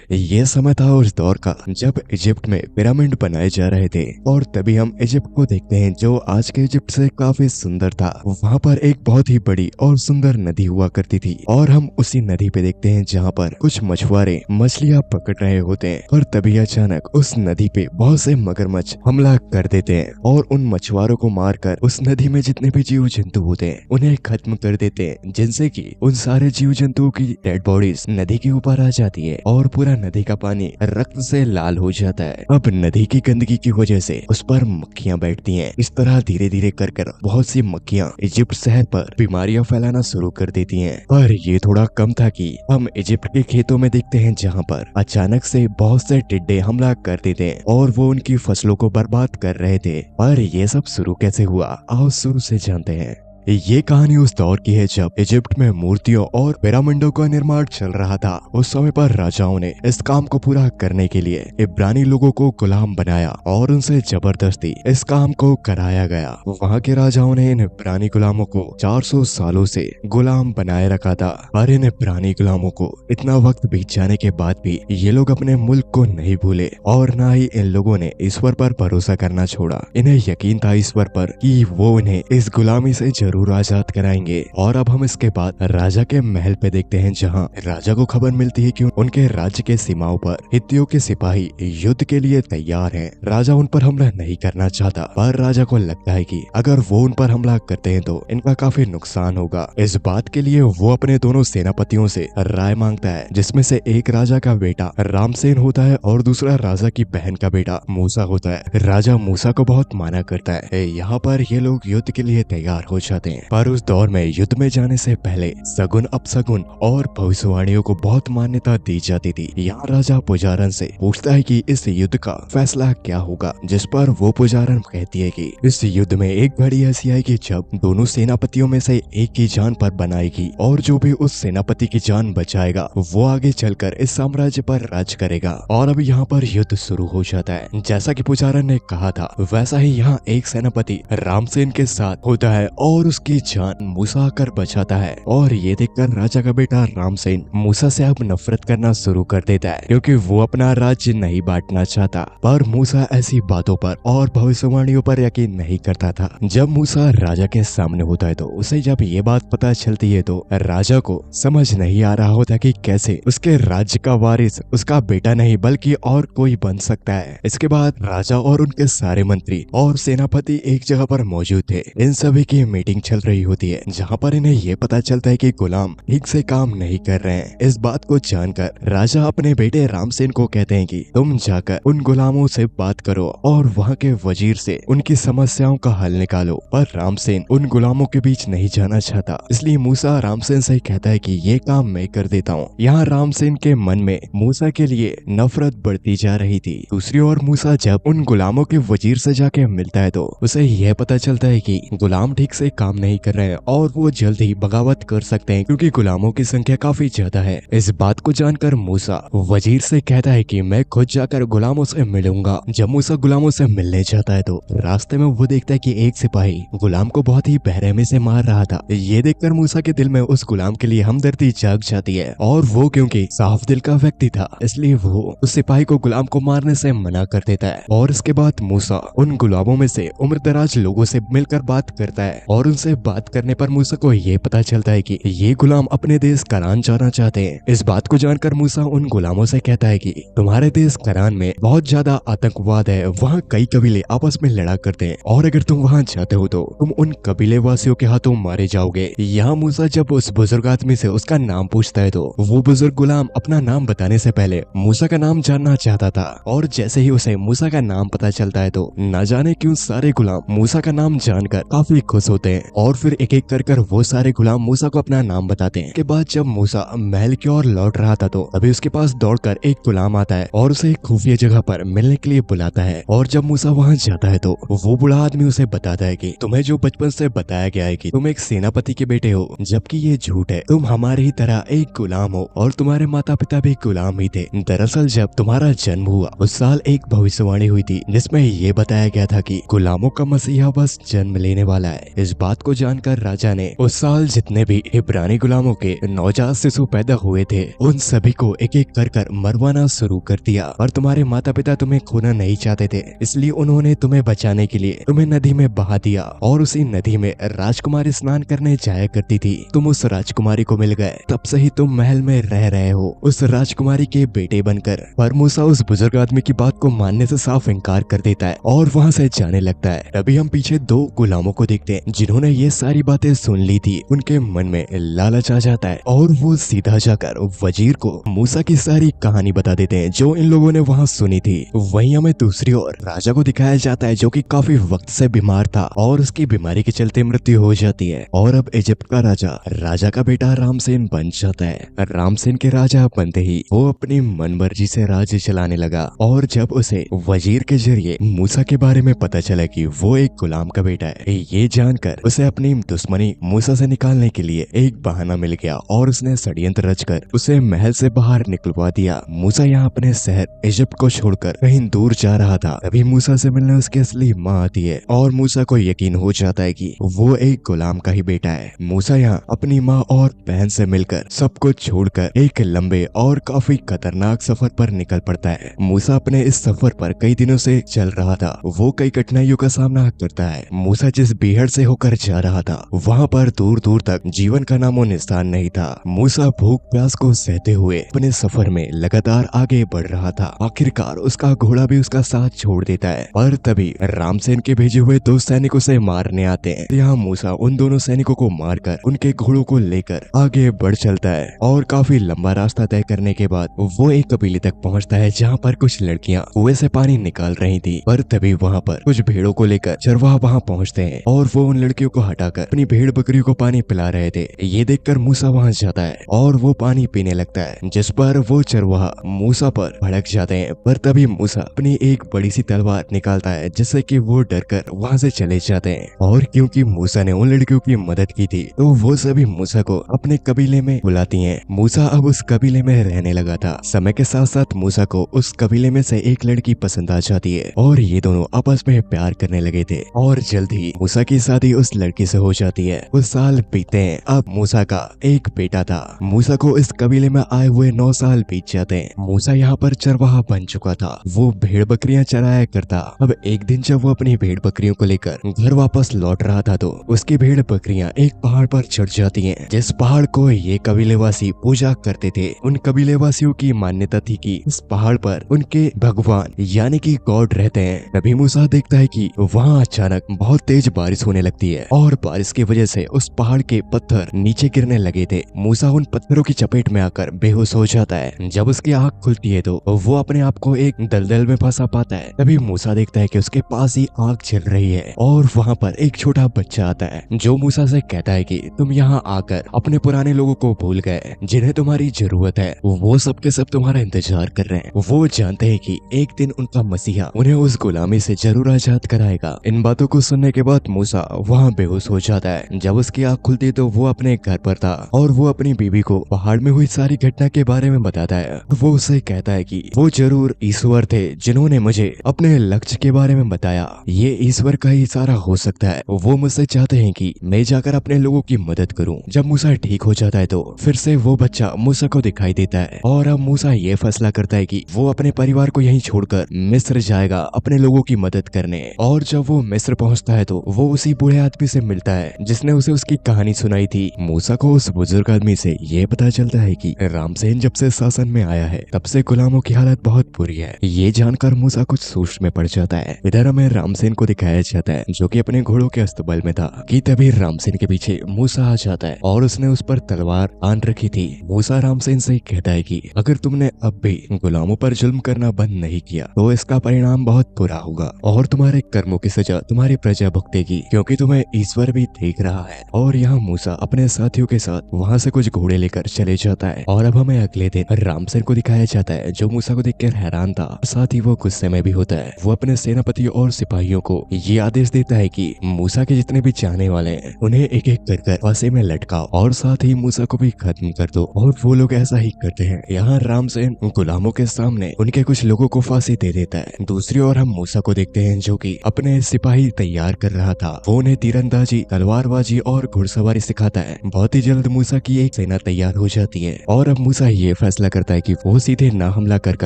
ये समय था उस दौर का जब इजिप्ट में पिरामिड बनाए जा रहे थे और तभी हम इजिप्ट को देखते हैं जो आज के इजिप्ट से काफी सुंदर था। वहाँ पर एक बहुत ही बड़ी और सुंदर नदी हुआ करती थी और हम उसी नदी पे देखते हैं जहाँ पर कुछ मछुआरे मछलियाँ पकड़ रहे होते हैं और तभी अचानक उस नदी पे बहुत से मगरमच्छ हमला कर देते हैं और उन मछुआरों को मारकर उस नदी में जितने भी जीव जंतु होते हैं उन्हें खत्म कर देते हैं, जिनसे कि उन सारे जीव जंतुओं की डेड बॉडीज नदी के ऊपर आ जाती है और पूरा नदी का पानी रक्त से लाल हो जाता है। अब नदी की गंदगी की वजह से उस पर मक्खियां बैठती हैं। इस तरह धीरे धीरे कर बहुत सी मक्खियां इजिप्ट शहर पर बीमारियां फैलाना शुरू कर देती हैं। पर ये थोड़ा कम था कि हम इजिप्ट के खेतों में देखते हैं जहाँ पर अचानक से बहुत से टिड्डे हमला कर देते हैं और वो उनकी फसलों को बर्बाद कर रहे थे। पर ये सब शुरू कैसे हुआ, आओ शुरू से जानते हैं। ये कहानी उस दौर की है जब इजिप्ट में मूर्तियों और पिरामिडों का निर्माण चल रहा था। उस समय पर राजाओं ने इस काम को पूरा करने के लिए इब्रानी लोगों को गुलाम बनाया और उनसे जबरदस्ती इस काम को कराया गया। वहाँ के राजाओं ने इन इब्रानी गुलामों को 400 सालों से गुलाम बनाए रखा था। और इन इब्रानी गुलामों को इतना वक्त बीत जाने के बाद भी ये लोग अपने मुल्क को नहीं भूले और न ही इन लोगों ने ईश्वर पर भरोसा करना छोड़ा। इन्हें यकीन था ईश्वर पर कि वो इन्हें इस गुलामी से जरूर आजाद कराएंगे। और अब हम इसके बाद राजा के महल पे देखते हैं जहां राजा को खबर मिलती है कि उनके राज्य के सीमाओं पर हित्तियों के सिपाही युद्ध के लिए तैयार हैं। राजा उन पर हमला नहीं करना चाहता, पर राजा को लगता है कि अगर वो उन पर हमला करते हैं तो इनका काफी नुकसान होगा। इस बात के लिए वो अपने दोनों सेनापतियों से राय मांगता है, जिसमें से एक राजा का बेटा रामसेन होता है और दूसरा राजा की बहन का बेटा मूसा होता है। राजा मूसा को बहुत माना करता है। यहाँ पर ये लोग युद्ध के लिए तैयार हो जाते हैं। पर उस दौर में युद्ध में जाने से पहले सगुन अपसगुन और भविष्यवाणियों को बहुत मान्यता दी जाती थी। यहाँ राजा पुजारन से पूछता है कि इस युद्ध का फैसला क्या होगा, जिस पर वो पुजारन कहती है कि इस युद्ध में एक घड़ी ऐसी आएगी जब दोनों सेनापतियों में से एक की जान पर बनाएगी और जो भी उस सेनापति की जान बचाएगा वो आगे चलकर इस साम्राज्य पर राज करेगा। और अब यहाँ पर युद्ध शुरू हो जाता है। जैसा कि पुजारन ने कहा था वैसा ही यहाँ एक सेनापति रामसेन के साथ होता है और उसकी जान मूसा आकर बचाता है। और ये देखकर राजा का बेटा रामसेन मूसा से अब नफरत करना शुरू कर देता है, क्योंकि वो अपना राज्य नहीं बांटना चाहता। पर मूसा ऐसी बातों पर और भविष्यवाणियों पर यकीन नहीं करता था। जब मूसा राजा के सामने होता है तो उसे जब ये बात पता चलती है तो राजा को समझ नहीं आ रहा होता कि कैसे उसके राज्य का वारिस उसका बेटा नहीं बल्कि और कोई बन सकता है। इसके बाद राजा और उनके सारे मंत्री और सेनापति एक जगह पर मौजूद थे। इन सभी की मीटिंग चल रही होती है जहाँ पर इन्हें ये पता चलता है कि गुलाम ठीक से काम नहीं कर रहे हैं। इस बात को जानकर राजा अपने बेटे रामसेन को कहते हैं कि तुम जाकर उन गुलामों से बात करो और वहाँ के वजीर से उनकी समस्याओं का हल निकालो। पर रामसेन उन गुलामों के बीच नहीं जाना चाहता, इसलिए मूसा रामसेन से कहता है कि ये काम मैं कर देता हूँ। यहाँ रामसेन के मन में मूसा के लिए नफरत बढ़ती जा रही थी। दूसरी ओर मूसा जब उन गुलामों के वजीर से जाके मिलता है तो उसे यह पता चलता है कि गुलाम ठीक से काम नहीं कर रहे हैं और वो जल्द ही बगावत कर सकते हैं क्योंकि गुलामों की संख्या काफी ज्यादा है। इस बात को जानकर मूसा वजीर से कहता है कि मैं खुद जाकर गुलामों से मिलूंगा। जब मूसा गुलामों से मिलने जाता है तो रास्ते में वो देखता है कि एक सिपाही गुलाम को बहुत ही बेरहमी से मार रहा था। ये देखकर मूसा के दिल में उस गुलाम के लिए हमदर्दी जाग जाती है और वो क्योंकि साफ दिल का व्यक्ति था इसलिए वो उस सिपाही को गुलाम को मारने से मना कर देता है। और इसके बाद मूसा उन गुलामों में से उम्रदराज लोगों से मिलकर बात करता है और उनसे बात करने पर मूसा को ये पता चलता है कि ये गुलाम अपने देश करान जाना चाहते हैं। इस बात को जानकर मूसा उन गुलामों से कहता है कि तुम्हारे देश करान में बहुत ज्यादा आतंकवाद है, वहाँ कई कबीले आपस में लड़ा करते हैं और अगर तुम वहाँ जाते हो तो तुम उन कबीले वासियों के हाथों मारे जाओगे। यहाँ मूसा जब उस बुजुर्ग आदमी से उसका नाम पूछता है तो वो बुजुर्ग गुलाम अपना नाम बताने से पहले मूसा का नाम जानना चाहता था और जैसे ही उसे मूसा का नाम पता चलता है तो न जाने क्यों सारे गुलाम मूसा का नाम जानकर काफी खुश होते हैं और फिर एक एक कर वो सारे गुलाम मूसा को अपना नाम बताते हैं। के बाद जब मूसा महल की ओर लौट रहा था तो अभी उसके पास दौड़कर एक गुलाम आता है और उसे एक खुफिया जगह पर मिलने के लिए बुलाता है। और जब मूसा वहाँ जाता है तो वो बूढ़ा आदमी उसे बताता है कि तुम्हें जो बचपन से बताया गया है कि तुम एक सेनापति के बेटे हो, जबकि ये झूठ है। तुम हमारी ही तरह एक गुलाम हो और तुम्हारे माता पिता भी गुलाम ही थे। दरअसल जब तुम्हारा जन्म हुआ उस साल एक भविष्यवाणी हुई थी जिसमें ये बताया गया था कि गुलामों का मसीहा बस जन्म लेने वाला है। इस बात बात को जानकर राजा ने उस साल जितने भी इब्रानी गुलामों के नवजात शिशु पैदा हुए थे उन सभी को एक एक कर मरवाना शुरू कर दिया। और तुम्हारे माता पिता तुम्हें खोना नहीं चाहते थे, इसलिए उन्होंने तुम्हें बचाने के लिए तुम्हें नदी में बहा दिया। और उसी नदी में राजकुमारी स्नान करने जाया करती थी। तुम उस राजकुमारी को मिल गए, तब से ही तुम महल में रह रहे हो उस राजकुमारी के बेटे बनकर। पर मूसा उस बुजुर्ग आदमी की बात को मानने से साफ इनकार कर देता है और वहाँ से जाने लगता है। तभी हम पीछे दो गुलामों को देखते हैं जिन्होंने ये सारी बातें सुन ली थी। उनके मन में लालच आ जाता है और वो सीधा जाकर वजीर को मूसा की सारी कहानी बता देते हैं जो इन लोगों ने वहाँ सुनी थी। वहीं हमें दूसरी ओर राजा को दिखाया जाता है जो कि काफी वक्त से बीमार था और उसकी बीमारी के चलते मृत्यु हो जाती है। और अब इजिप्ट का राजा का बेटा रामसेन बन जाता है। रामसेन के राजा बनते ही वो अपनी मनमर्जी से राज्य चलाने लगा। और जब उसे वजीर के जरिए मूसा के बारे में पता चला कि वो एक गुलाम का बेटा है, ये जानकर उसे अपनी दुश्मनी मूसा से निकालने के लिए एक बहाना मिल गया और उसने षड्यंत्र रचकर उसे महल से बाहर निकलवा दिया। मूसा यहाँ अपने शहर इजिप्ट को छोड़कर कहीं दूर जा रहा था। तभी मूसा से मिलने उसकी असली माँ आती है और मूसा को यकीन हो जाता है कि वो एक गुलाम का ही बेटा है। मूसा यहाँ अपनी माँ और बहन से मिलकर सब कुछ छोड़कर एक लंबे और काफी खतरनाक सफर पर निकल पड़ता है। मूसा अपने इस सफर पर कई दिनों से चल रहा था। वो कई कठिनाइयों का सामना करता है। मूसा जिस बीहड़ से होकर जा रहा था वहाँ पर दूर दूर तक जीवन का नामो निशान नहीं था। मूसा भूख प्यास को सहते हुए अपने सफर में लगातार आगे बढ़ रहा था। आखिरकार उसका घोड़ा भी उसका साथ छोड़ देता है। और तभी रामसेन के भेजे हुए दो सैनिकों से मारने आते हैं। यहाँ मूसा उन दोनों सैनिकों को मारकर उनके घोड़ों को लेकर आगे बढ़ चलता है। और काफी लंबा रास्ता तय करने के बाद वो एक कबीले तक पहुँचता है जहाँ पर कुछ लड़कियाँ कुएं से पानी निकाल रही थी। पर तभी वहाँ पर कुछ भेड़ों को लेकर चरवाहा वहाँ पहुँचते हैं और वो उन लड़कियों को हटाकर अपनी भेड़ बकरियों को पानी पिला रहे थे। ये देखकर मूसा वहाँ जाता है और वो पानी पीने लगता है, जिस पर वो चरवाहा मूसा पर भड़क जाते हैं। पर तभी मूसा अपनी एक बड़ी सी तलवार निकालता है जिससे कि वो डरकर वहाँ से चले जाते हैं। और क्योंकि मूसा ने उन लड़कियों की मदद की थी तो वो सभी मूसा को अपने कबीले में बुलाती हैं। मूसा अब उस कबीले में रहने लगा था। समय के साथ साथ मूसा को उस कबीले में से एक लड़की पसंद आ जाती है और ये दोनों आपस में प्यार करने लगे थे। और जल्द ही मूसा की शादी उस लड़की से हो जाती है। कुछ साल बीतते हैं। अब मूसा का एक बेटा था। मूसा को इस कबीले में आए हुए 9 साल बीत जाते हैं। मूसा यहाँ पर चरवाहा बन चुका था। वो भेड़ बकरियां चराया करता। अब एक दिन जब वो अपनी भेड़ बकरियों को लेकर घर वापस लौट रहा था तो उसकी भेड़ बकरियां एक पहाड़ पर चढ़ जाती हैं, जिस पहाड़ को ये कबीलेवासी पूजा करते थे। उन कबीलेवासियों की मान्यता थी कि इस पहाड़ पर उनके भगवान यानी कि गॉड रहते हैं। तभी मूसा देखता है कि वहाँ अचानक बहुत तेज बारिश होने लगती है और बारिश की वजह से उस पहाड़ के पत्थर नीचे गिरने लगे थे। मूसा उन पत्थरों की चपेट में आकर बेहोश हो जाता है। जब उसकी आंख खुलती है तो वो अपने आप को एक दलदल में फंसा पाता है। तभी मूसा देखता है कि उसके पास ही आग जल रही है और वहाँ पर एक छोटा बच्चा आता है जो मूसा से कहता है कि तुम यहाँ आकर अपने पुराने लोगों को भूल गए जिन्हें तुम्हारी जरूरत है। वो सब के सब तुम्हारा इंतजार कर रहे हैं। वो जानते हैं कि एक दिन उनका मसीहा उन्हें उस गुलामी से जरूर आजाद कराएगा। इन बातों को सुनने के बाद मूसा वहाँ बेहोश हो जाता है। जब उसकी आँख खुलती तो वो अपने घर पर था और वो अपनी बीबी को पहाड़ में हुई सारी घटना के बारे में बताता है। वो उसे कहता है कि वो जरूर ईश्वर थे जिन्होंने मुझे अपने लक्ष्य के बारे में बताया। ये ईश्वर का ही इशारा हो सकता है। वो मुझसे चाहते हैं कि मैं जाकर अपने लोगों की मदद करूं। जब मूसा ठीक हो जाता है तो फिर से वो बच्चा मूसा को दिखाई देता है और अब मूसा ये फैसला करता है कि वो अपने परिवार को यहीं छोड़कर मिस्र जाएगा अपने लोगों की मदद करने। और जब वो मिस्र पहुंचता है तो वो उसी बूढ़े आदमी से मिलता है जिसने उसे उसकी कहानी सुनाई थी। मूसा को उस बुजुर्ग आदमी से ये पता चलता है कि रामसेन जब से शासन में आया है तब से गुलामों की हालत बहुत बुरी है। ये जानकर मूसा कुछ सोच में पड़ जाता है। इधर हमें रामसेन को दिखाया जाता है जो कि अपने घोड़ों के अस्तबल में था कि तभी रामसेन के पीछे मूसा आ जाता है और उसने उस पर तलवार आन रखी थी। मूसा रामसेन से कहता है कि अगर तुमने अब भी गुलामों पर जुल्म करना बंद नहीं किया तो इसका परिणाम बहुत बुरा होगा और तुम्हारे कर्मों की सजा तुम्हारी प्रजा भुगतेगी, क्योंकि तुम्हें ईश्वर भी देख रहा है। और यहाँ मूसा अपने साथियों के साथ वहाँ से कुछ घोड़े लेकर चले जाता है। और अब हमें अगले दिन रामसेन को दिखाया जाता है जो मूसा को देखकर हैरान था, साथ ही वो गुस्से में भी होता है। वो अपने सेनापतियों और सिपाहियों को ये आदेश देता है कि मूसा के जितने भी चाहने वाले हैं उन्हें एक एक कर फांसी में लटकाओ और साथ ही मूसा को भी खत्म कर दो। और वो लोग ऐसा ही करते हैं। यहाँ रामसेन गुलामों के सामने उनके कुछ लोगों को फांसी दे देता है। दूसरी ओर हम मूसा को देखते हैं जो कि अपने सिपाही तैयार कर रहा था। वो उन्हें तीरंदाज तीरंदाजी, तलवारबाजी और घुड़सवारी सिखाता है। बहुत ही जल्द मूसा की एक सेना तैयार हो जाती है और अब मूसा ये फैसला करता है कि वो सीधे ना हमला कर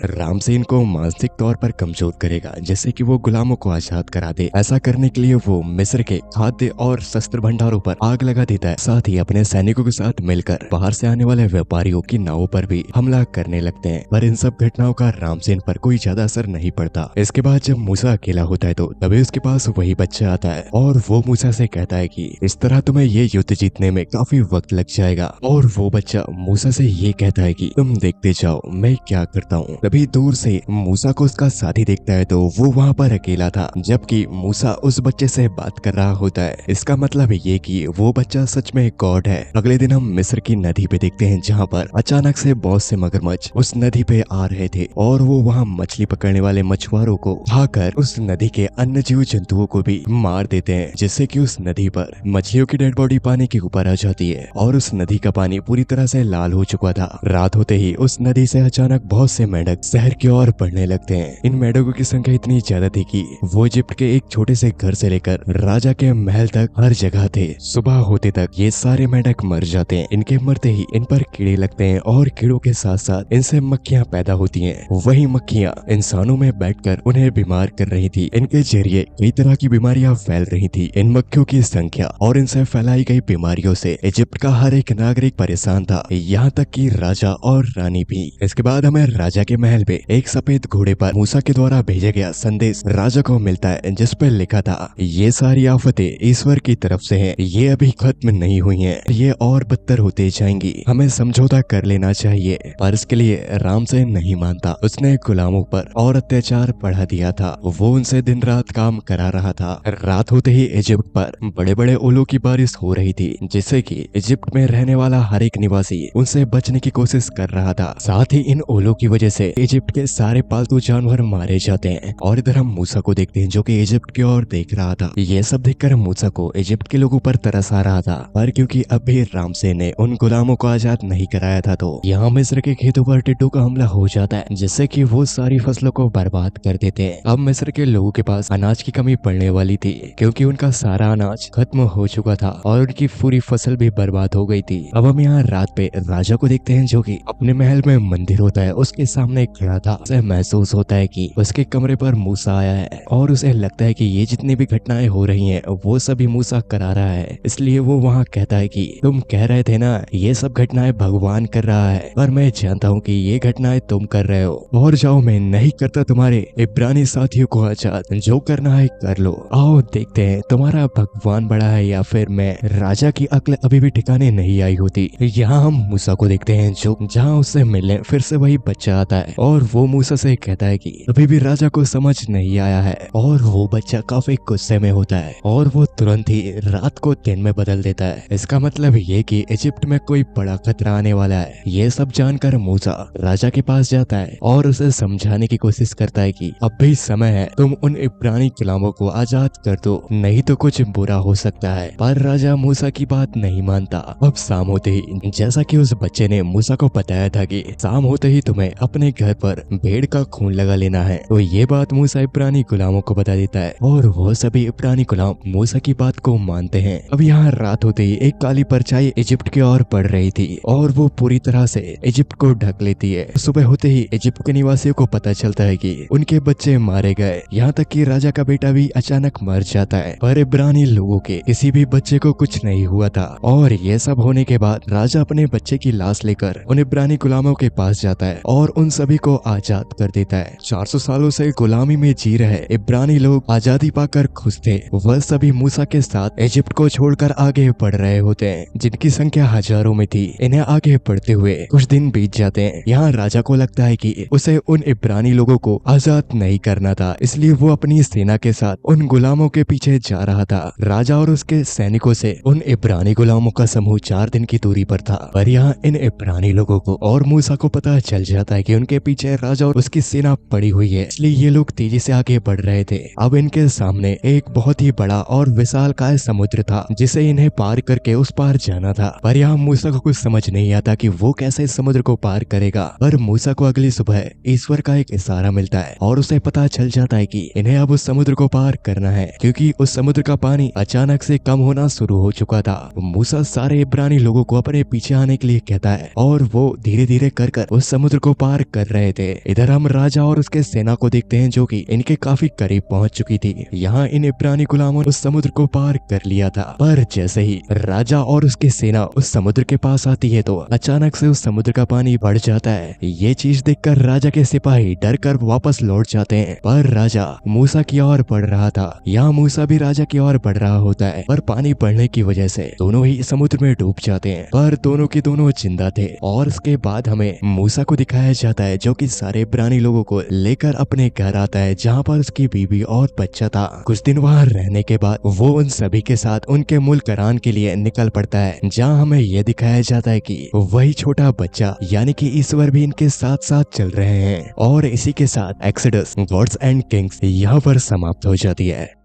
रामसेन को मानसिक तौर पर कमजोर करेगा, जैसे कि वो गुलामों को आजाद करा दे। ऐसा करने के लिए वो मिस्र के खाद्य और शस्त्र भंडारों पर आग लगा देता है। साथ ही अपने सैनिकों के साथ मिलकर बाहर से आने वाले व्यापारियों की नावों पर भी हमला करने लगते हैं। पर इन सब घटनाओं का रामसेन पर कोई ज्यादा असर नहीं पड़ता। इसके बाद जब मूसा अकेला होता है तो तभी उसके पास वही बच्चा आता है और वो मूसा से कहता है कि इस तरह तुम्हें ये युद्ध जीतने में काफी वक्त लग जाएगा। और वो बच्चा मूसा से ये कहता है कि तुम देखते जाओ मैं क्या करता हूँ। तभी दूर से मूसा को उसका साथी देखता है तो वो वहाँ पर अकेला था, जबकि मूसा उस बच्चे से बात कर रहा होता है। इसका मतलब ये कि वो बच्चा सच में गॉड है। अगले दिन हम मिस्र की नदी पे देखते हैं, जहाँ पर अचानक से बहुत से मगरमच्छ उस नदी पे आ रहे थे और वो वहाँ मछली पकड़ने वाले मछुआरों को उठाकर उस नदी के अन्य जीव जंतुओं को भी मार देते हैं, जिससे कि उस नदी पर मछलियों की डेड बॉडी पानी के ऊपर आ जाती है और उस नदी का पानी पूरी तरह से लाल हो चुका था। रात होते ही उस नदी से अचानक बहुत से मेंढक शहर की ओर बढ़ने लगते हैं। इन मेंढकों की संख्या इतनी ज्यादा थी कि वो इजिप्ट के एक छोटे से घर से लेकर राजा के महल तक हर जगह थे। सुबह होते तक ये सारे मेंढक मर जाते हैं। इनके मरते ही इन पर कीड़े लगते हैं और कीड़ों के साथ साथ इनसे मक्खियां पैदा होती हैं। वही मक्खियां इंसानों में बैठकर उन्हें बीमार कर रही थी। इनके जरिए कई तरह की बीमारियां फैल रही थी। इन मक्खियों की संख्या और इनसे फैलाई गई बीमारियों से इजिप्ट का हर एक नागरिक परेशान था, यहाँ तक कि राजा और रानी भी। इसके बाद हमें राजा के महल में एक सफेद घोड़े पर मूसा के द्वारा भेजा गया संदेश राजा को मिलता है, जिस पर लिखा था ये सारी आफतें ईश्वर की तरफ से हैं, ये अभी खत्म नहीं हुई हैं, ये और बदतर होते जाएंगी, हमें समझौता कर लेना चाहिए। पर इसके लिए रामसेन नहीं मानता। उसने गुलामों पर और अत्याचार बढ़ा दिया था। वो उनसे दिन रात काम करा रहा था। रात होते ही इजिप्ट पर बड़े बड़े ओलों की बारिश हो रही थी, जिससे कि इजिप्ट में रहने वाला हर एक निवासी उनसे बचने की कोशिश कर रहा था। साथ ही इन ओलों की वजह से इजिप्ट के सारे पालतू जानवर मारे जाते हैं। और इधर हम मूसा को देखते हैं, जो कि इजिप्ट की ओर देख रहा था। ये सब देखकर मूसा को इजिप्ट के लोगों पर तरस आ रहा था, पर क्योंकि अभी रामसेन ने उन गुलामों को आजाद नहीं कराया था, तो यहाँ मिस्र के खेतों पर टिड्डों का हमला हो जाता है, जिससे कि वो सारी फसलों को बर्बाद कर देते हैं। अब मिस्र के लोगों के पास अनाज की कमी पड़ने वाली थी, क्योंकि उनका सारा अनाज खत्म हो चुका था और उनकी पूरी फसल भी बर्बाद हो गई थी। अब हम यहाँ रात पे राजा को देखते हैं, जो कि अपने महल में मंदिर होता है उसके सामने खड़ा था। उसे महसूस होता है कि उसके कमरे पर मूसा आया है और उसे लगता है कि ये जितनी भी घटनाएं हो रही हैं वो सभी मूसा करा रहा है। इसलिए वो वहाँ कहता है कि तुम कह रहे थे ना ये सब घटनाएं भगवान कर रहा है, पर मैं जानता हूँ कि ये घटनाएं तुम कर रहे हो। और जाओ, मैं नहीं करता तुम्हारे इब्रानी साथियों को आजाद, जो करना है कर लो। आओ देखते हैं तुम्हारा भगवान बड़ा है या फिर मैं। राजा की अक्ल अभी भी ठिकाने नहीं आई होती। यहाँ हम मूसा को देखते हैं, जो जहाँ उससे मिलने फिर से वही बच्चा आता है और वो मूसा से कहता है कि अभी भी राजा को समझ नहीं आया है। और वो बच्चा काफी गुस्से में होता है और वो तुरंत ही रात को दिन में बदल देता है। इसका मतलब ये कि इजिप्ट में कोई बड़ा खतरा आने वाला है। ये सब जानकर मूसा राजा के पास जाता है और उसे समझाने की कोशिश करता है कि अब भी समय है, तुम उन इब्रानी गुलामों को आजाद कर दो, नहीं तो कुछ बुरा हो सकता है। पर राजा मूसा की बात नहीं मानता। अब शाम होते ही, जैसा कि उस बच्चे ने मूसा को बताया था कि शाम होते ही तुम्हें अपने घर पर भेड़ का खून लगा लेना है, तो ये बात मूसा इब्रानी गुलामों को बता देता है और वो सभी इब्रानी गुलाम मूसा की बात को मानते हैं। अब यहाँ रात होते ही एक काली परछाई इजिप्ट की ओर बढ़ रही थी और वो पूरी तरह से इजिप्ट को ढक लेती है। सुबह होते ही इजिप्ट के निवासियों को पता चलता है कि उनके बच्चे मारे गए, यहाँ तक कि राजा का बेटा भी अचानक मर जाता है। पर इब्रानी लोगों के किसी भी बच्चे को कुछ नहीं हुआ था। और ये सब होने के बाद राजा अपने बच्चे की लाश लेकर उन इब्रानी गुलामों के पास जाता है और उन सभी को आजाद कर देता है। 400 सालों से गुलामी में जी रहे इब्रानी लोग आजादी पाकर खुश थे। वह सभी मूसा के साथ इजिप्ट को छोड़कर आगे बढ़ रहे होते हैं, जिनकी संख्या हजारों में थी। इन्हें आगे बढ़ते हुए कुछ दिन बीत जाते हैं। यहाँ राजा को लगता है कि उसे उन इब्रानी लोगों को आजाद नहीं करना था, इसलिए वो अपनी सेना के साथ उन गुलामों के पीछे जा रहा था। राजा और उसके सैनिकों से उन इब्रानी गुलामों का समूह 4 दिन की दूरी पर था। पर यहाँ इन इब्रानी लोगों को और मूसा को पता चल जाता है कि उनके पीछे राजा और उसकी सेना पड़ी हुई है, इसलिए ये लोग तेजी से आगे बढ़ रहे थे। अब इनके सामने एक बहुत ही बड़ा और विशालकाय समुद्र था, जिसे इन्हें पार करके उस पार जाना था। पर यहाँ मूसा को कुछ समझ नहीं आता कि वो कैसे इस समुद्र को पार करेगा। पर मूसा को अगली सुबह ईश्वर का एक इशारा मिलता है और उसे पता चल जाता है कि इन्हें अब उस समुद्र को पार करना है, क्योंकि उस समुद्र का पानी पानी अचानक से कम होना शुरू हो चुका था। मूसा सारे इब्रानी लोगों को अपने पीछे आने के लिए कहता है और वो धीरे धीरे कर उस समुद्र को पार कर रहे थे। इधर हम राजा और उसके सेना को देखते हैं जो कि इनके काफी करीब पहुंच चुकी थी। यहाँ इन इब्रानी गुलामों ने उस समुद्र को पार कर लिया था, पर जैसे ही राजा और उसकी सेना उस समुद्र के पास आती है तो अचानक से उस समुद्र का पानी बढ़ जाता है। ये चीज देखकर राजा के सिपाही डर कर वापस लौट जाते हैं, पर राजा मूसा की ओर बढ़ रहा था। यहाँ मूसा भी राजा की ओर बढ़ रहा होता है, पर पानी बढ़ने की वजह से दोनों ही समुद्र में डूब जाते हैं, पर दोनों के दोनों जिंदा थे। और उसके बाद हमें मूसा को दिखाया जाता है जो कि सारे इब्रानी लोगों को लेकर अपने घर आता है, जहाँ पर उसकी बीवी और बच्चा था। कुछ दिन वहाँ रहने के बाद वो उन सभी के साथ उनके मुल्क करान के लिए निकल पड़ता है, जहाँ हमें यह दिखाया जाता है कि वही छोटा बच्चा यानी कि ईश्वर भी इनके साथ साथ चल रहे हैं। और इसी के साथ एक्सोडस गॉड्स एंड किंग्स यहाँ पर समाप्त हो जाती है।